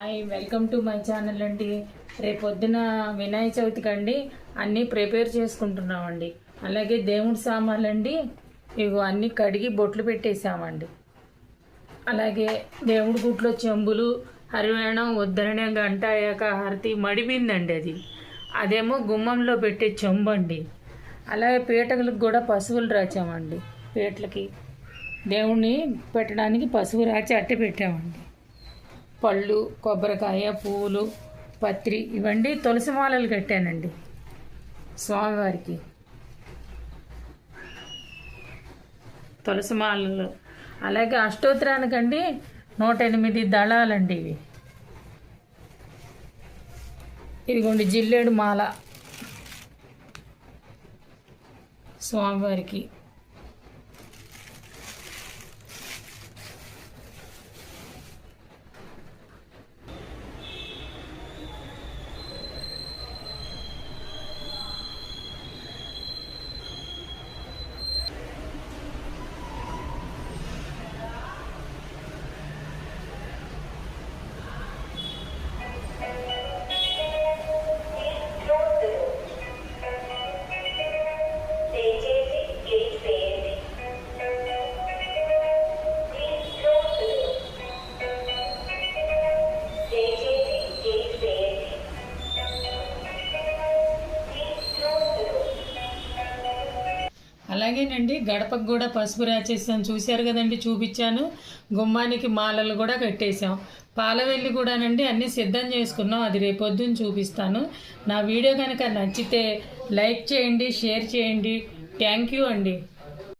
Welcome to my channel అండి. రేపొద్దున వినాయక చవితికి అండి అన్నీ ప్రిపేర్ చేసుకుంటున్నామండి. అలాగే దేవుడి సామాన్లు అండి ఇవి అన్నీ కడిగి బొట్లు పెట్టేసామండి. అలాగే దేవుడి గుట్లో చెంబులు, హరివేణం, ఉద్దరణ, గంట అయ్యాక హారతి మడిపిందండి. అదేమో గుమ్మంలో పెట్టే చెంబు అండి. అలాగే పీటలకు కూడా పశువులు రాచామండి. పీటలకి దేవుణ్ణి పెట్టడానికి పశువు రాచి అట్టే పెట్టామండి. పళ్ళు, కొబ్బరికాయ, పువ్వులు, పత్రి ఇవండి తులసి మాలలు కట్టానండి స్వామివారికి. తులసి మాలలు అలాగే అష్టోత్తరానికండి 108 దళాలండి ఇవి. ఇదిగోండి జిల్లేడు మాల స్వామివారికి. అలాగేనండి గడపకు కూడా పసుపు రాచేసాను, చూశారు కదండి, చూపించాను. గుమ్మానికి మాలలు కూడా కట్టేసాం. పాలవెల్లి కూడానండి అన్నీ సిద్ధం చేసుకున్నాం. అది రేపొద్దున చూపిస్తాను. నా వీడియో కనుక నచ్చితే లైక్ చేయండి, షేర్ చేయండి. థ్యాంక్ యూ అండి.